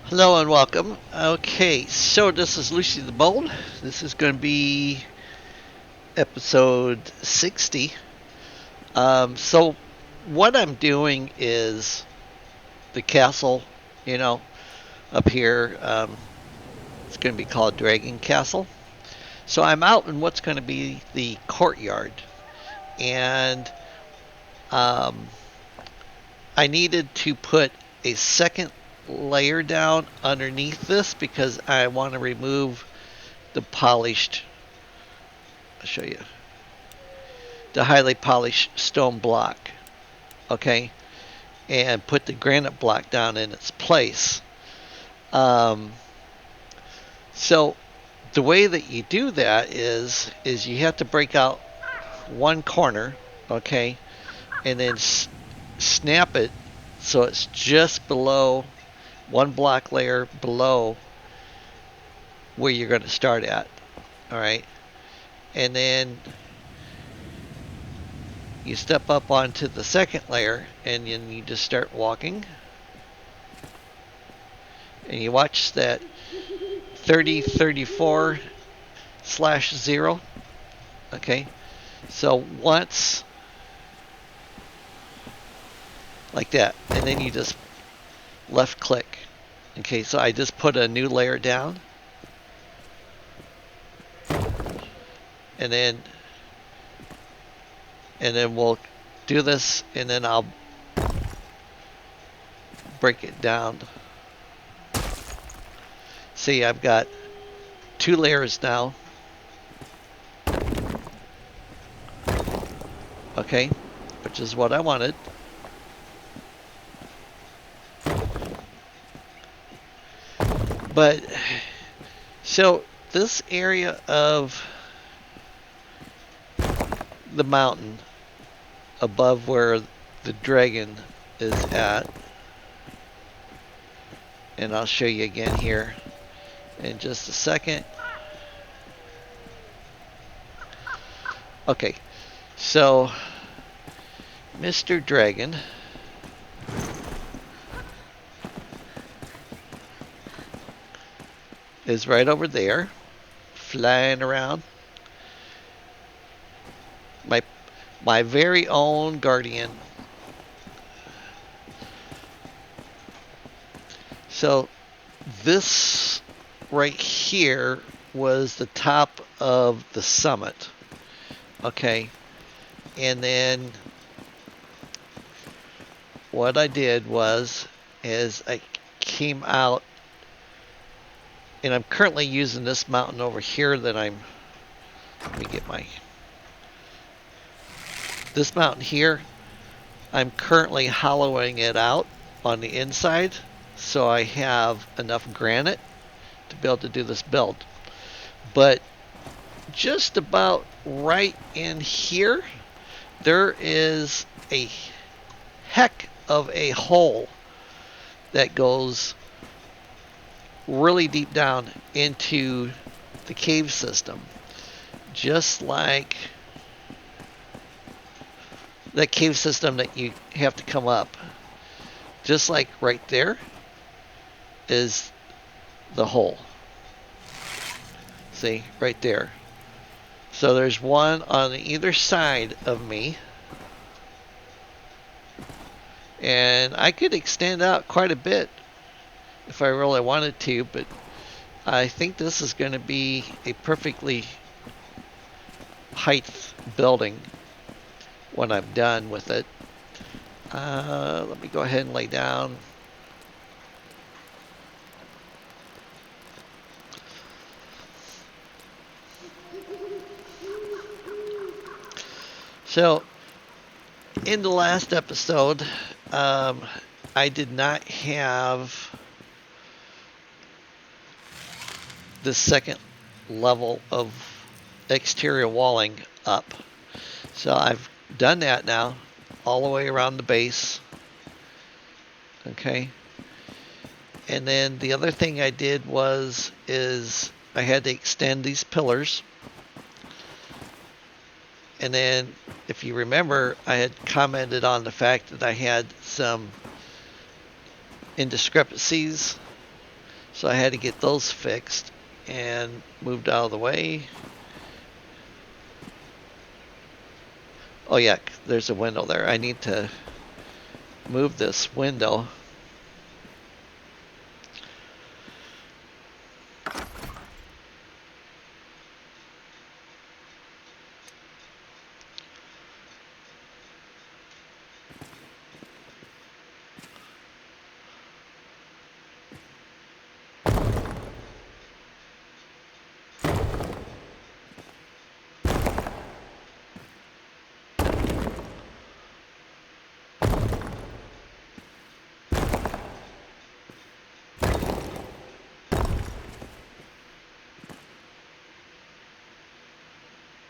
Hello and welcome. Okay, so this is Lucy the Bold. This is going to be episode 60. So, what I'm doing is the castle, you know, up here. It's going to be called Dragon Castle. So, I'm out in what's going to be the courtyard. And um, I needed to put a second layer down underneath this because I want to remove the polished. I'll show you the highly polished stone block, okay, and put the granite block down in its place. Um, so the way that you do that is you have to break out one corner, okay, and then snap it so it's just below one block layer below where you're going to start at, all right, and then you step up onto the second layer and then you just start walking and you watch that 3034 slash 0. Okay, so once like that, and then you just left click. Okay, so I just put a new layer down, and then we'll do this, and then I'll break it down. See, I've got two layers now. Okay, which is what I wanted. But so this area of the mountain above where the dragon is at, and I'll show you again here in just a second. Okay, so Mr. Dragon is right over there, flying around. My very own guardian. So this right here was the top of the summit. Okay, and then what I did is I came out, and I'm currently using this mountain over here that let me get this mountain here, I'm currently hollowing it out on the inside so I have enough granite to be able to do this build. But just about right in here, there is a heck of a hole that goes really deep down into the cave system, just like that cave system that you have to come up. Just like right there is the hole. See, right there. So there's one on either side of me, and I could extend out quite a bit if I really wanted to, but I think this is going to be a perfectly height building when I'm done with it. Let me go ahead and lay down. So, in the last episode, I did not have the second level of exterior walling up. So I've done that now, all the way around the base. Okay. And then the other thing I did is I had to extend these pillars. And then, if you remember, I had commented on the fact that I had some indiscrepancies So I had to get those fixed and moved out of the way. Oh yeah, there's a window there. I need to move this window.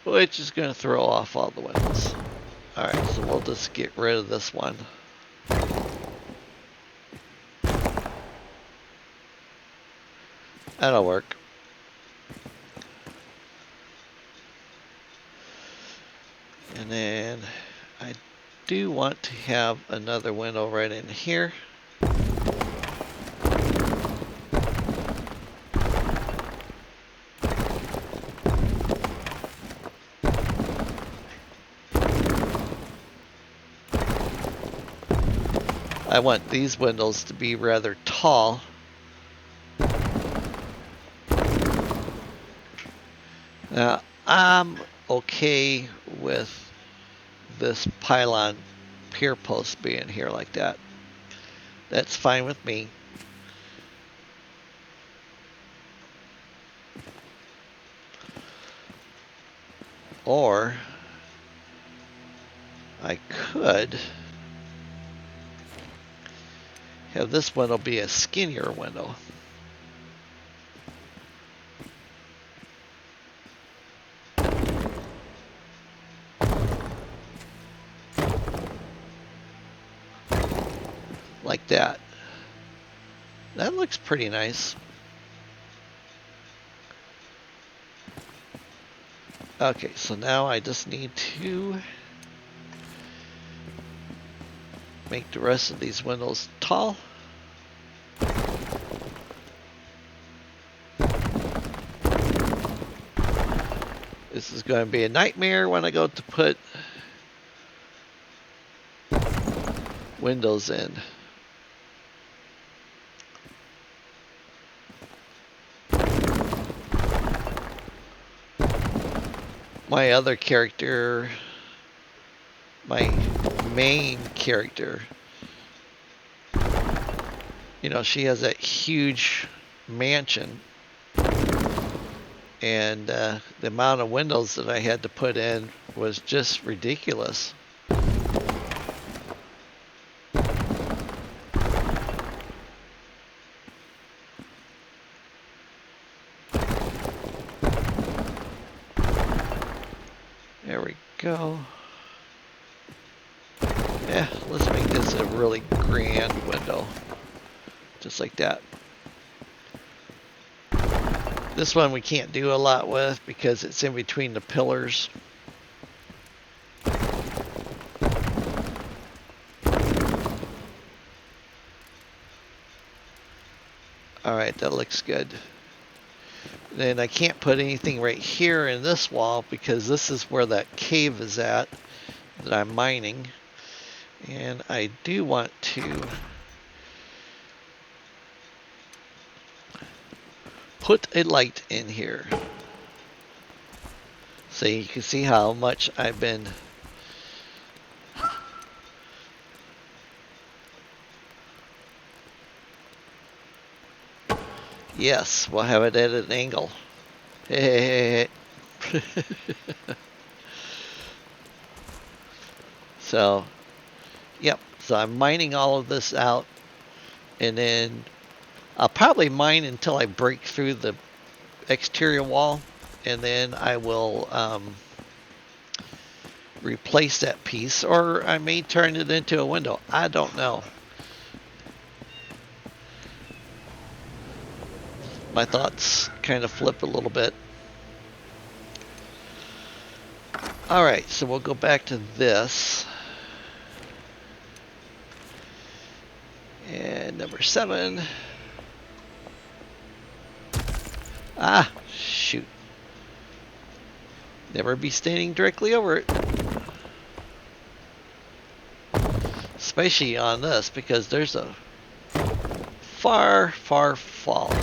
Which is going to throw off all the windows. Alright, so we'll just get rid of this one. That'll work. And then I do want to have another window right in here. I want these windows to be rather tall. Now, I'm okay with this pylon pier post being here like that. That's fine with me. Or I could have this window be a skinnier window. Like that. That looks pretty nice. Okay, so now I just need to make the rest of these windows tall. This is going to be a nightmare when I go to put windows in. My other character, my main character, you know, she has that huge mansion, and the amount of windows that I had to put in was just ridiculous. There we go. Yeah, let's make this a really grand window. Just like that. This one we can't do a lot with because it's in between the pillars. Alright, that looks good. Then I can't put anything right here in this wall because this is where that cave is at that I'm mining. And I do want to put a light in here so you can see how much I've been yes, we'll have it at an angle. Hey. So yep, so I'm mining all of this out, and then I'll probably mine until I break through the exterior wall, and then I will replace that piece, or I may turn it into a window. I don't know. My thoughts kind of flip a little bit. Alright, so we'll go back to this. And number 7. Ah, shoot. Never be standing directly over it. Especially on this, because there's a far, far fall.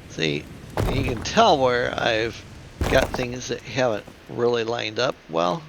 See, you can tell where I've got things that haven't really lined up well.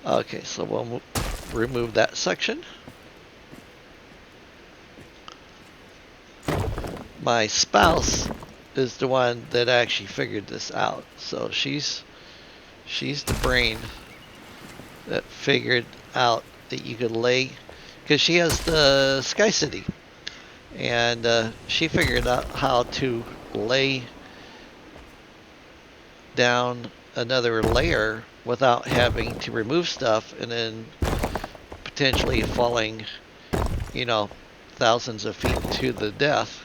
Okay, so we'll remove that section. My spouse is the one that actually figured this out. So she's the brain that figured out that you could lay, because she has the Sky City, and she figured out how to lay down another layer without having to remove stuff and then potentially falling, you know, thousands of feet to the death.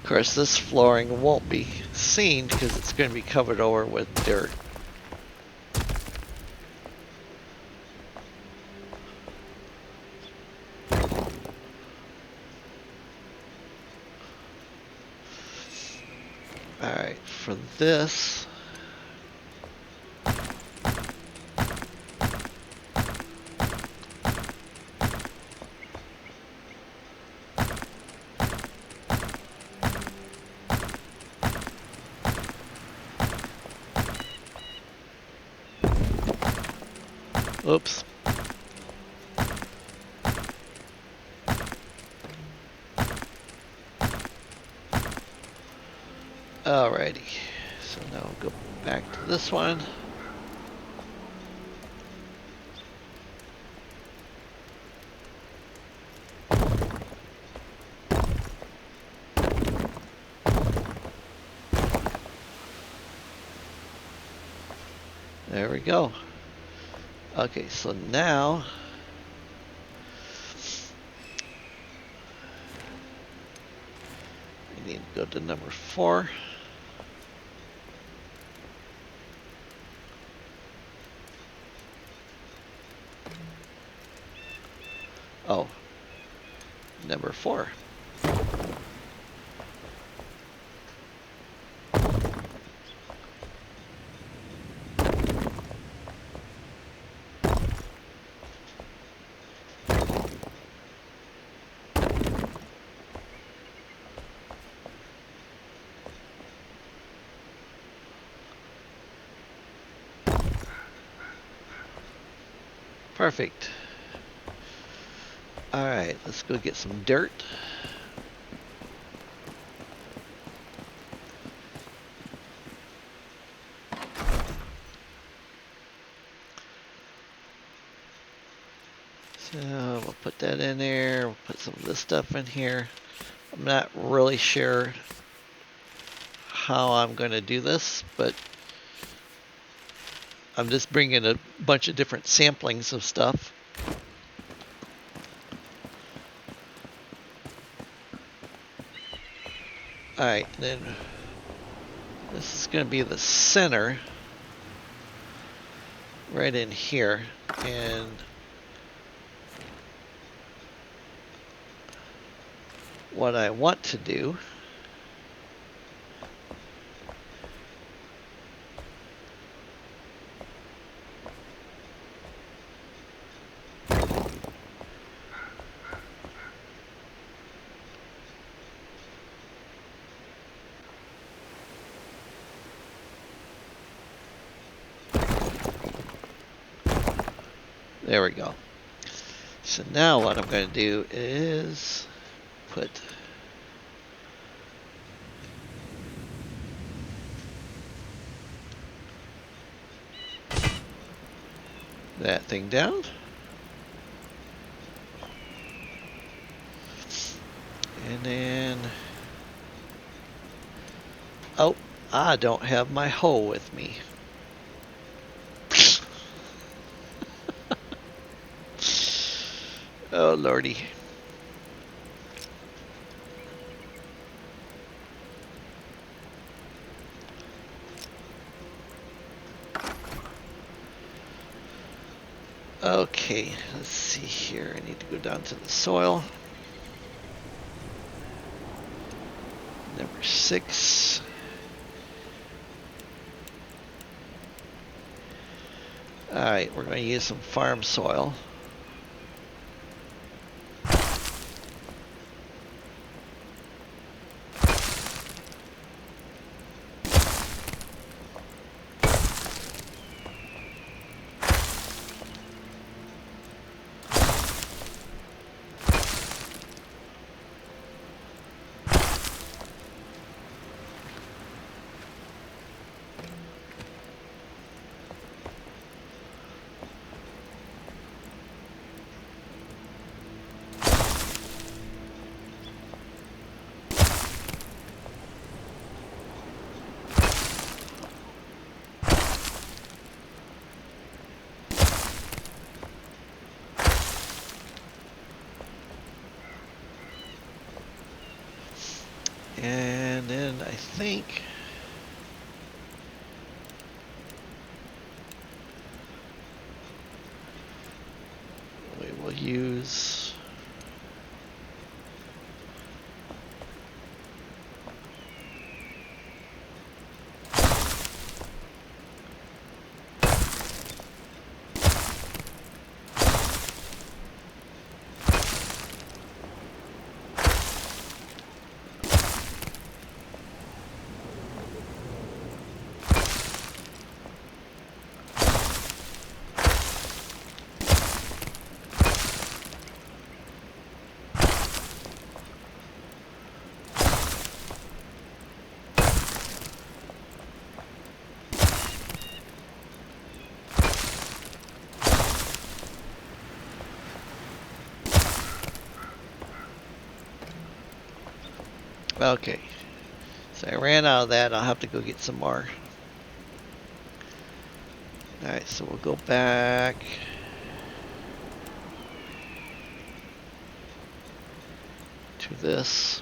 Of course, this flooring won't be seen because it's going to be covered over with dirt. Alright, for this, oops. Alrighty, so now we'll go back to this one. There we go. Okay, so now we need to go to number 4. Oh, number 4. Perfect. Alright, let's go get some dirt. So we'll put that in there. We'll put some of this stuff in here. I'm not really sure how I'm going to do this, but I'm just bringing a bunch of different samplings of stuff. Alright, then this is going to be the center right in here. And what I want to do there we go. So now what I'm going to do is put that thing down. And then, oh, I don't have my hoe with me. Oh, lordy. Okay, let's see here. I need to go down to the soil. Number 6. Alright, we're going to use some farm soil. And then I think we will use okay, so I ran out of that. I'll have to go get some more. Alright, so we'll go back to this.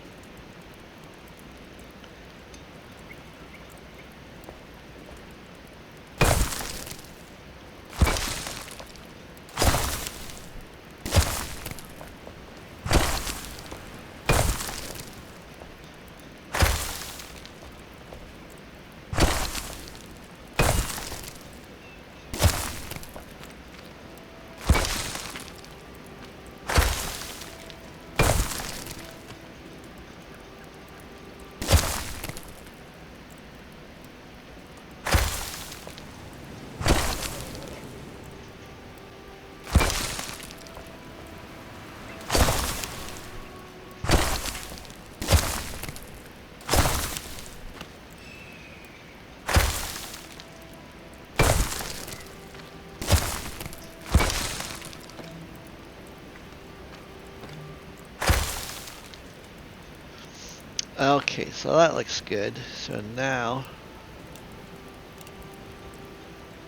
Okay, so that looks good. So now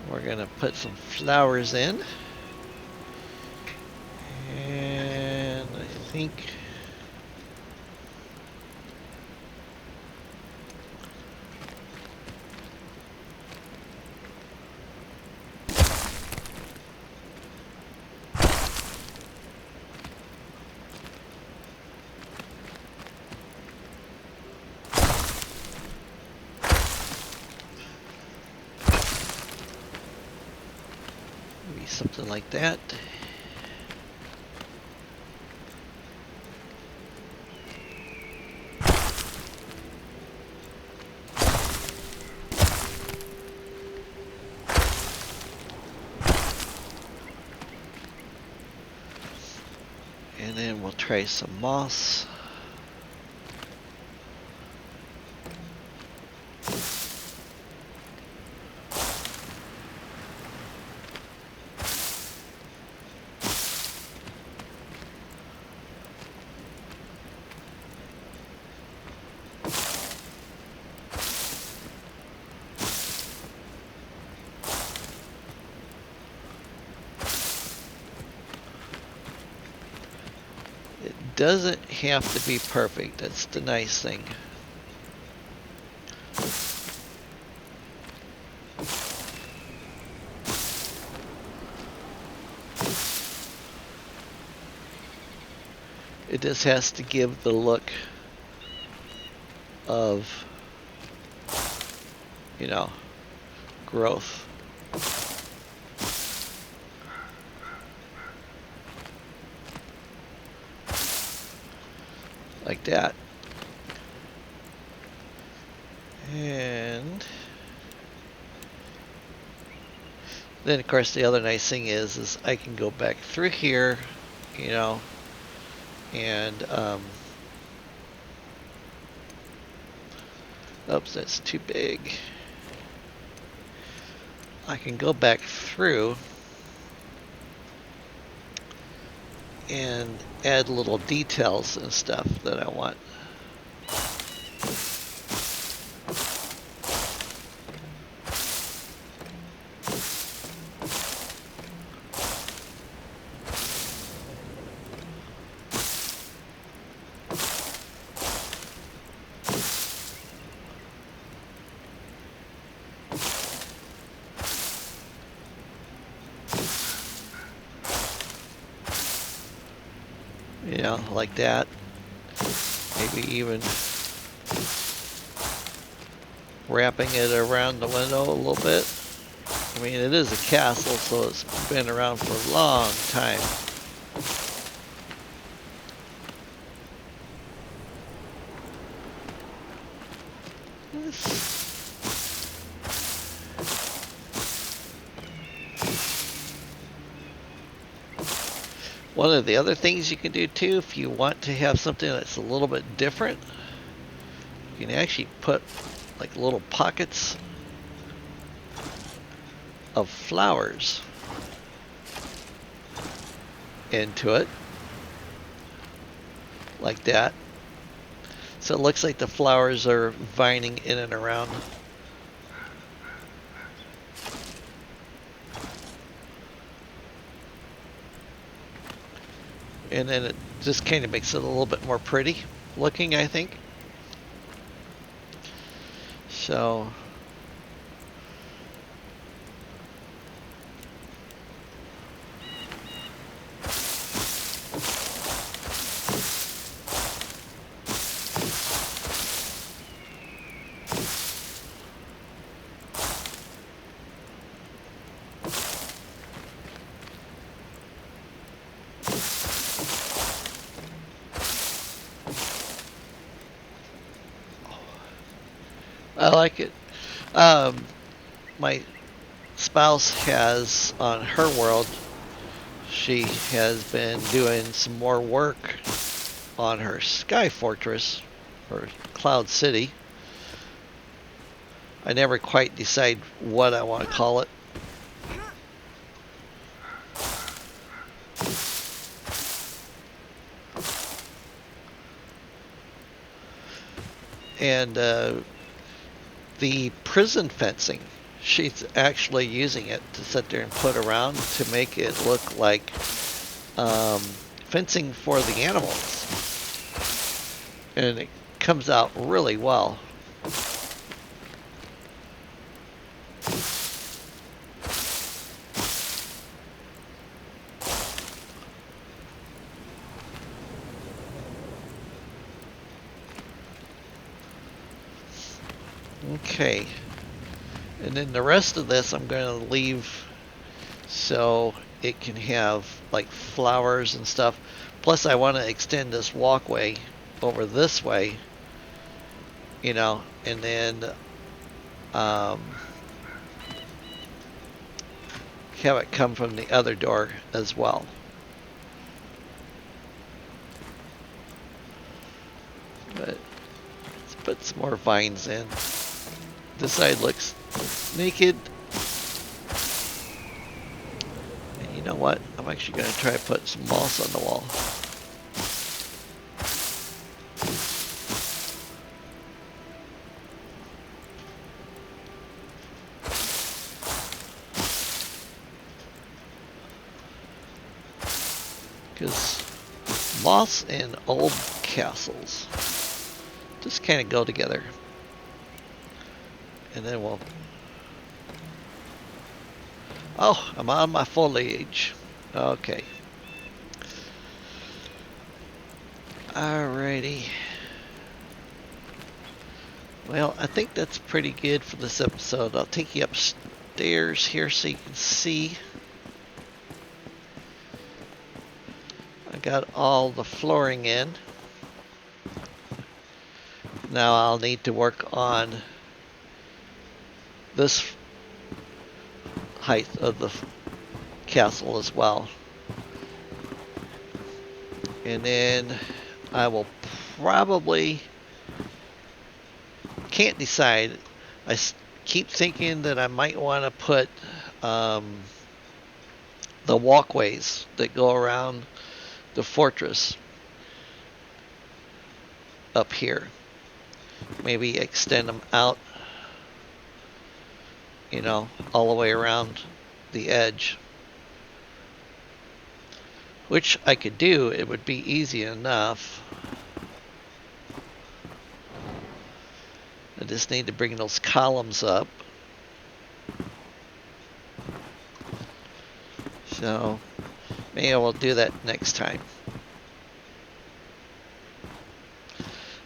we're gonna put some flowers in. And I think maybe something like that. And then we'll try some moss. It doesn't have to be perfect. That's the nice thing. It just has to give the look of, you know, growth. Like that. And then of course the other nice thing is I can go back through here, you know, and oops, that's too big. I can go back through and add little details and stuff that I want. You know, like that. Maybe even wrapping it around the window a little bit. I mean, it is a castle, so it's been around for a long time. One of the other things you can do too, if you want to have something that's a little bit different, you can actually put like little pockets of flowers into it, like that. So it looks like the flowers are vining in and around. And then it just kind of makes it a little bit more pretty looking, I think. So I like it. My spouse has on her world, she has been doing some more work on her Sky Fortress or Cloud City. I never quite decide what I want to call it. And the prison fencing, she's actually using it to sit there and put around to make it look like fencing for the animals. And it comes out really well. Okay, and then the rest of this I'm going to leave so it can have like flowers and stuff. Plus I want to extend this walkway over this way, you know, and then um, have it come from the other door as well. But let's put some more vines in. This side looks naked. And you know what? I'm actually going to try to put some moss on the wall. Because moss and old castles just kind of go together. And then we'll... Oh, I'm on my foliage. Okay. Alrighty. Well, I think that's pretty good for this episode. I'll take you upstairs here so you can see. I got all the flooring in. Now I'll need to work on this height of the castle as well. And then I will probably, can't decide. I keep thinking that I might want to put the walkways that go around the fortress up here. Maybe extend them out, you know, all the way around the edge. Which I could do, it would be easy enough. I just need to bring those columns up. So maybe I will do that next time.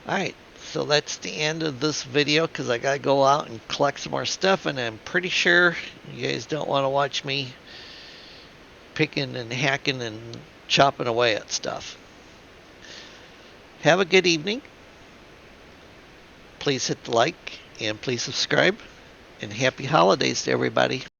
Alright, so that's the end of this video because I gotta go out and collect some more stuff, and I'm pretty sure you guys don't want to watch me picking and hacking and chopping away at stuff. Have a good evening. Please hit the like and please subscribe, and happy holidays to everybody.